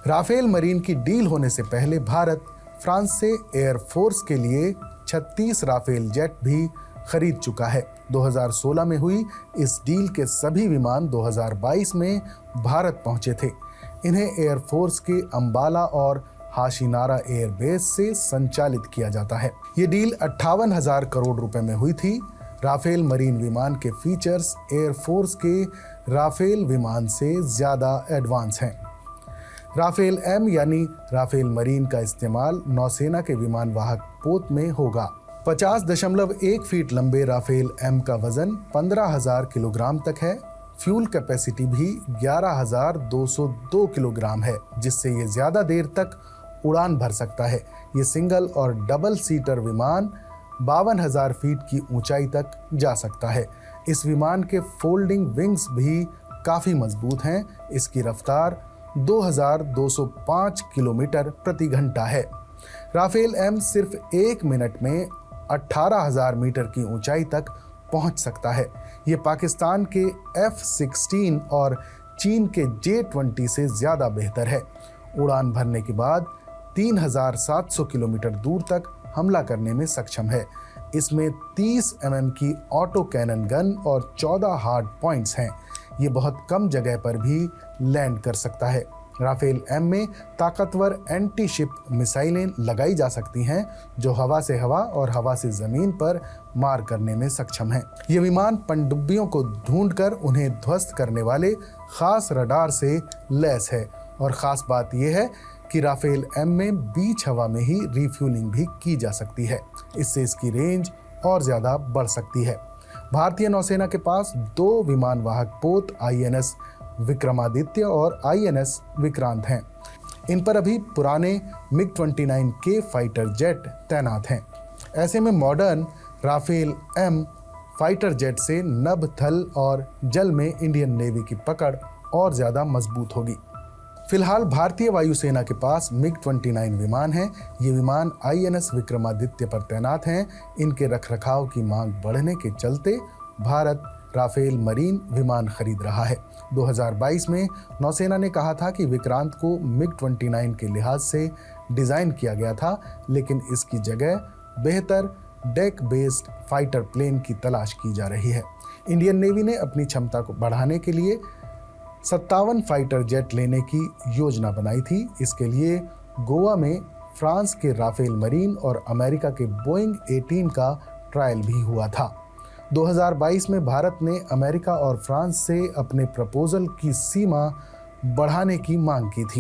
Rafale marine की deal होने से पहले भारत फ्रांस से एयरफोर्स के लिए 36 राफेल जेट भी खरीद चुका है। 2016 में हुई इस डील के सभी विमान 2022 में भारत पहुंचे थे। इन्हें एयरफोर्स के अंबाला और हाशीनारा एयरबेस से संचालित किया जाता है। ये डील 58,000 करोड़ रुपए में हुई थी। राफेल मरीन विमान के फीचर्स एयरफोर्स के राफेल विमान से ज़्यादा एडवांस हैं। राफेल एम यानी राफेल मरीन का इस्तेमाल नौसेना के विमान वाहक पोत में होगा। 50.1 फीट लंबे राफेल एम का वजन 15,000 किलोग्राम तक है। फ्यूल कैपेसिटी भी 11,202 किलोग्राम है, जिससे ये ज़्यादा देर तक उड़ान भर सकता है। ये सिंगल और डबल सीटर विमान 52,000 फीट की ऊंचाई तक जा सकता है। इस विमान के फोल्डिंग विंग्स भी काफ़ी मजबूत हैं। इसकी रफ्तार 2,205 किलोमीटर प्रति घंटा है। राफेल एम सिर्फ 1 मिनट में 18,000 मीटर की ऊंचाई तक पहुंच सकता है। ये पाकिस्तान के F-16 और चीन के J-20 से ज़्यादा बेहतर है। उड़ान भरने के बाद 3,700 किलोमीटर दूर तक हमला करने में सक्षम है। इसमें 30 mm की ऑटो कैनन गन और 14 हार्ड पॉइंट्स हैं। ये बहुत कम जगह पर भी लैंड कर सकता है। राफेल एम में ताकतवर एंटी शिप मिसाइलें लगाई जा सकती हैं, जो हवा से हवा और हवा से ज़मीन पर मार करने में सक्षम हैं। ये विमान पनडुब्बियों को ढूंढकर उन्हें ध्वस्त करने वाले खास रडार से लैस है। और ख़ास बात यह है कि राफेल एम में बीच हवा में ही रिफ्यूलिंग भी की जा सकती है। इससे इसकी रेंज और ज़्यादा बढ़ सकती है। भारतीय नौसेना के पास 2 विमान वाहक पोत INS विक्रमादित्य और INS विक्रांत हैं। इन पर अभी पुराने MiG-29K फाइटर जेट तैनात हैं। ऐसे में modern Rafale M fighter jet से नभ, थल और जल में इंडियन नेवी की पकड़ और ज़्यादा मजबूत होगी। फिलहाल भारतीय वायुसेना के पास MiG-29 विमान हैं। ये विमान INS विक्रमादित्य पर तैनात हैं। इनके रखरखाव की मांग बढ़ने के चलते भारत राफेल मरीन विमान खरीद रहा है। 2022 में नौसेना ने कहा था कि विक्रांत को MiG-29 के लिहाज से डिज़ाइन किया गया था, लेकिन इसकी जगह बेहतर डेक बेस्ड फाइटर प्लेन की तलाश की जा रही है। इंडियन नेवी ने अपनी क्षमता को बढ़ाने के लिए 57 फाइटर जेट लेने की योजना बनाई थी। इसके लिए गोवा में फ्रांस के राफेल मरीन और अमेरिका के बोइंग 18 का ट्रायल भी हुआ था। 2022 में भारत ने अमेरिका और फ्रांस से अपने प्रपोजल की सीमा बढ़ाने की मांग की थी।